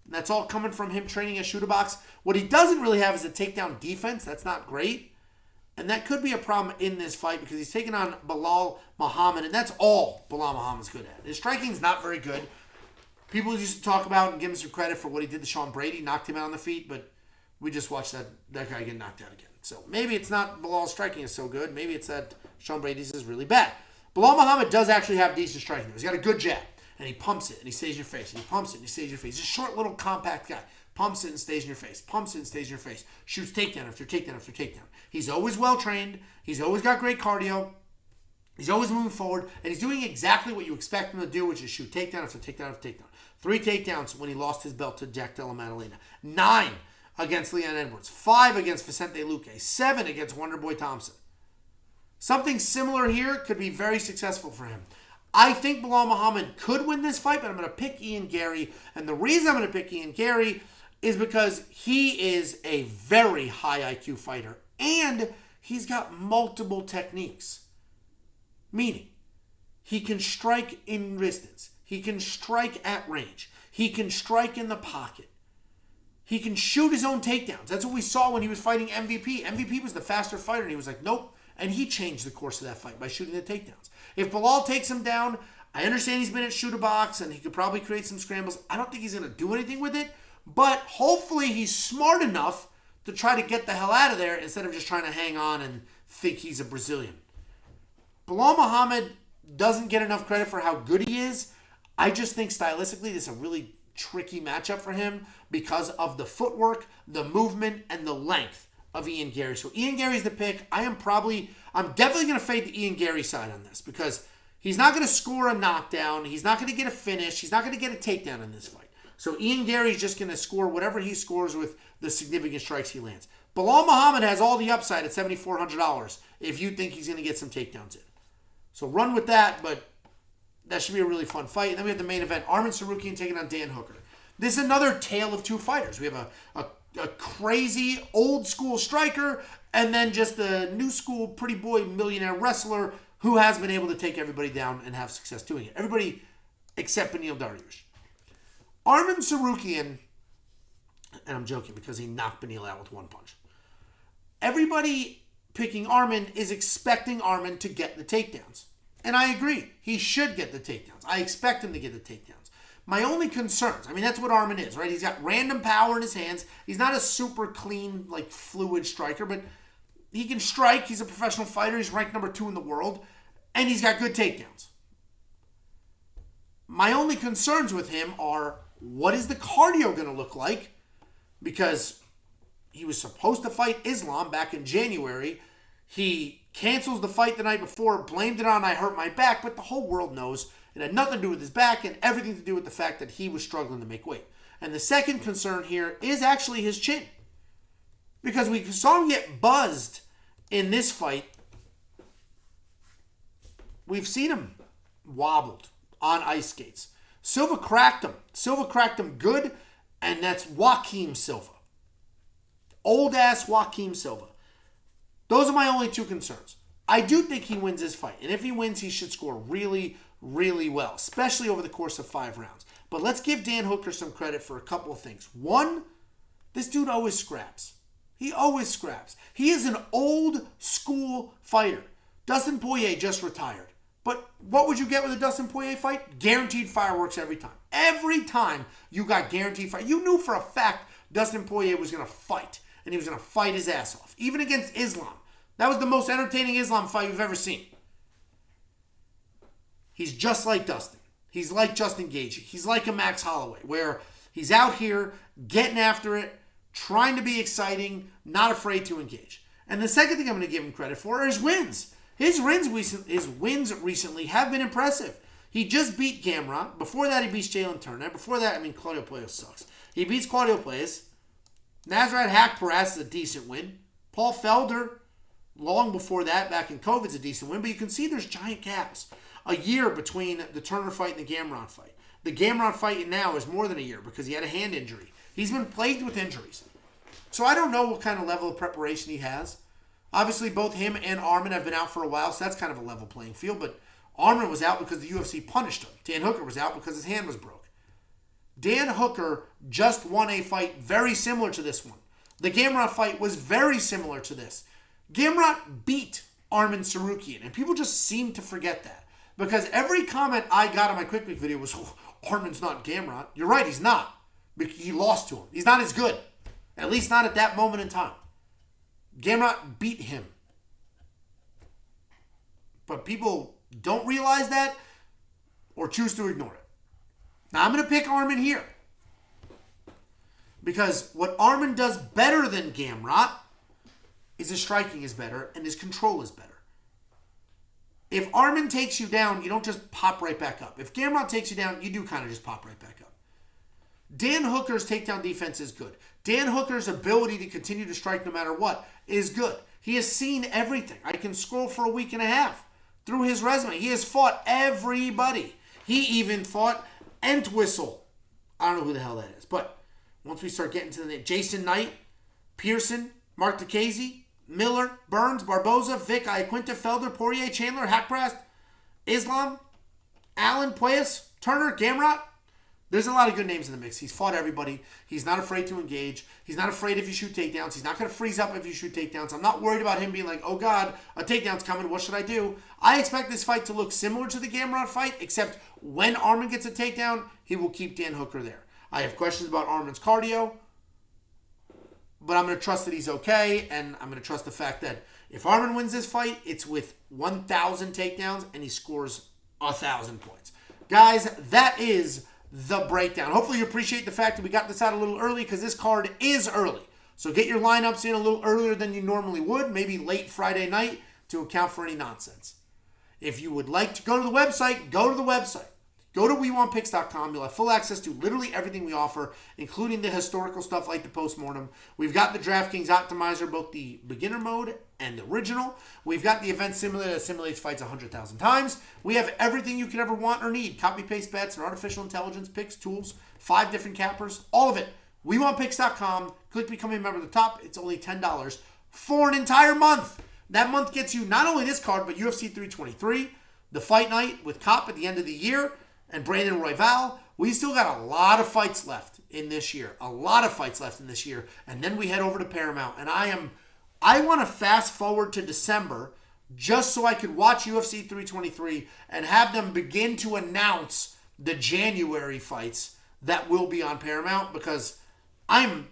And that's all coming from him training at Shooter Box. What he doesn't really have is a takedown defense. That's not great. And that could be a problem in this fight because he's taking on Belal Muhammad. And that's all Belal Muhammad's good at. His striking's not very good. People used to talk about and give him some credit for what he did to Sean Brady, knocked him out on the feet, but we just watched that guy get knocked out again. So maybe it's not Belal's striking is so good. Maybe it's that Sean Brady's is really bad. Belal Muhammad does actually have decent striking. He's got a good jab, and he pumps it, and he stays in your face, and he pumps it, and he stays in your face. He's a short, little, compact guy. Pumps it and stays in your face. Pumps it and stays in your face. Shoots takedown after takedown after takedown. He's always well-trained. He's always got great cardio. He's always moving forward, and he's doing exactly what you expect him to do, which is shoot takedown after takedown after takedown. 3 takedowns when he lost his belt to Jack Della Maddalena. 9 against Leon Edwards. 5 against Vicente Luque. 7 against Wonderboy Thompson. Something similar here could be very successful for him. I think Belal Muhammad could win this fight, but I'm going to pick Ian Gary. And the reason I'm going to pick Ian Gary is because he is a very high IQ fighter. And he's got multiple techniques. Meaning, he can strike in distance. He can strike at range. He can strike in the pocket. He can shoot his own takedowns. That's what we saw when he was fighting MVP. MVP was the faster fighter, and he was like, nope. And he changed the course of that fight by shooting the takedowns. If Belal takes him down, I understand he's been at Shooter Box, and he could probably create some scrambles. I don't think he's going to do anything with it, but hopefully he's smart enough to try to get the hell out of there instead of just trying to hang on and think he's a Brazilian. Belal Muhammad doesn't get enough credit for how good he is. I just think stylistically this is a really tricky matchup for him because of the footwork, the movement, and the length of Ian Gary. So Ian Gary's the pick. I'm definitely going to fade the Ian Gary side on this because he's not going to score a knockdown. He's not going to get a finish. He's not going to get a takedown in this fight. So Ian Gary's just going to score whatever he scores with the significant strikes he lands. Belal Muhammad has all the upside at $7,400 if you think he's going to get some takedowns in. So run with that, but that should be a really fun fight. And then we have the main event, Arman Tsarukyan taking on Dan Hooker. This is another tale of two fighters. We have a crazy old school striker and then just a new school pretty boy millionaire wrestler who has been able to take everybody down and have success doing it. Everybody except Beneil Dariush. Arman Tsarukyan, and I'm joking because he knocked Beneil out with one punch. Everybody picking Arman is expecting Arman to get the takedowns. And I agree. He should get the takedowns. I expect him to get the takedowns. My only concerns, that's what Arman is, right? He's got random power in his hands. He's not a super clean, fluid striker, but he can strike. He's a professional fighter. He's ranked number 2 in the world. And he's got good takedowns. My only concerns with him are, what is the cardio going to look like? Because he was supposed to fight Islam back in January. He cancels the fight the night before, blamed it on I hurt my back, but the whole world knows it had nothing to do with his back and everything to do with the fact that he was struggling to make weight. And the second concern here is actually his chin. Because we saw him get buzzed in this fight we've seen him wobbled on ice skates. Silva cracked him. Silva cracked him good, and that's Joaquim Silva. Old-ass Joaquim Silva. Those are my only two concerns. I do think he wins this fight, and if he wins, he should score really, really well, especially over the course of 5 rounds. But let's give Dan Hooker some credit for a couple of things. One, this dude always scraps. He always scraps. He is an old school fighter. Dustin Poirier just retired. But what would you get with a Dustin Poirier fight? Guaranteed fireworks every time. Every time you got guaranteed fire. You knew for a fact Dustin Poirier was going to fight. And he was going to fight his ass off. Even against Islam. That was the most entertaining Islam fight you've ever seen. He's just like Dustin. He's like Justin Gaethje. He's like a Max Holloway, where he's out here getting after it, trying to be exciting, not afraid to engage. And the second thing I'm going to give him credit for are his wins. His wins recently have been impressive. He just beat Gamrot. Before that, he beats Jalen Turner. Before that, Claudio Puelles sucks. He beats Claudio Puelles. Nasrat Haqparast is a decent win. Paul Felder, long before that, back in COVID, is a decent win. But you can see there's giant gaps. A year between the Turner fight and the Gamrot fight. The Gamrot fight now is more than a year because he had a hand injury. He's been plagued with injuries. So I don't know what kind of level of preparation he has. Obviously, both him and Arman have been out for a while, so that's kind of a level playing field. But Arman was out because the UFC punished him. Dan Hooker was out because his hand was broke. Dan Hooker just won a fight very similar to this one. The Gamrot fight was very similar to this. Gamrot beat Arman Tsarukyan, and people just seem to forget that. Because every comment I got on my Quick Pick video was, oh, Arman's not Gamrot. You're right, he's not. He lost to him. He's not as good. At least not at that moment in time. Gamrot beat him. But people don't realize that or choose to ignore it. Now, I'm going to pick Arman here. Because what Arman does better than Gamrot is his striking is better and his control is better. If Arman takes you down, you don't just pop right back up. If Gamrot takes you down, you do kind of just pop right back up. Dan Hooker's takedown defense is good. Dan Hooker's ability to continue to strike no matter what is good. He has seen everything. I can scroll for a week and a half through his resume. He has fought everybody. He even fought Entwistle. I don't know who the hell that is. But once we start getting to the name, Jason Knight, Pearson, Mark DeCasey, Miller, Burns, Barboza, Vic, Iaquinta, Felder, Poirier, Chandler, Haqparast, Islam, Allen, Puelles, Turner, Gamrot. There's a lot of good names in the mix. He's fought everybody. He's not afraid to engage. He's not afraid if you shoot takedowns. He's not going to freeze up if you shoot takedowns. I'm not worried about him being like, oh God, a takedown's coming. What should I do? I expect this fight to look similar to the Gamrot fight, except when Arman gets a takedown, he will keep Dan Hooker there. I have questions about Arman's cardio, but I'm going to trust that he's okay, and I'm going to trust the fact that if Arman wins this fight, it's with 1,000 takedowns, and he scores 1,000 points. Guys, that is the breakdown. Hopefully you appreciate the fact that we got this out a little early because this card is early. So get your lineups in a little earlier than you normally would, maybe late Friday night to account for any nonsense. If you would like to go to the website, go to the website. Go to WeWantPicks.com. You'll have full access to literally everything we offer, including the historical stuff like the postmortem. We've got the DraftKings Optimizer, both the beginner mode and the original. We've got the event simulator that simulates fights 100,000 times. We have everything you could ever want or need. Copy-paste bets and artificial intelligence picks, tools, 5 different cappers, all of it. WeWantPicks.com. Click Become a Member at the top. It's only $10 for an entire month. That month gets you not only this card, but UFC 323, the fight night with Cop at the end of the year, and Brandon Royval. We still got a lot of fights left in this year. A lot of fights left in this year. And then we head over to Paramount. And I want to fast forward to December just so I could watch UFC 323 and have them begin to announce the January fights that will be on Paramount, because I'm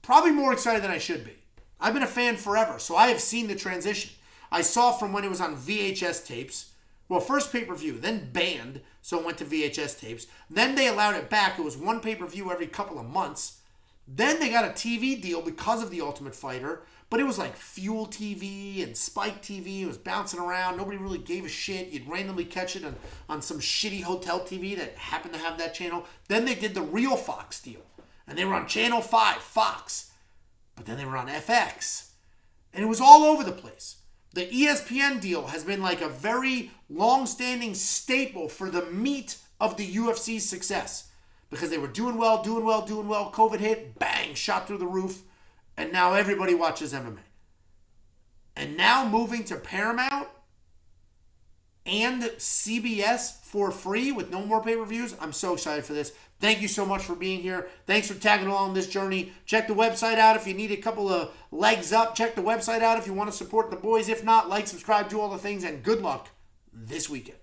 probably more excited than I should be. I've been a fan forever, so I have seen the transition. I saw from when it was on VHS tapes. Well, first pay-per-view, then banned, so it went to VHS tapes. Then they allowed it back. It was one pay-per-view every couple of months. Then they got a TV deal because of The Ultimate Fighter, but it was like Fuel TV and Spike TV. It was bouncing around. Nobody really gave a shit. You'd randomly catch it on some shitty hotel TV that happened to have that channel. Then they did the real Fox deal, and they were on Channel 5, Fox. But then they were on FX, and it was all over the place. The ESPN deal has been like a very long-standing staple for the meat of the UFC's success. Because they were doing well. COVID hit, bang, shot through the roof. And now everybody watches MMA. And now moving to Paramount and CBS for free with no more pay-per-views. I'm so excited for this. Thank you so much for being here. Thanks for tagging along this journey. Check the website out if you need a couple of legs up. Check the website out if you want to support the boys. If not, like, subscribe, do all the things, and good luck this weekend.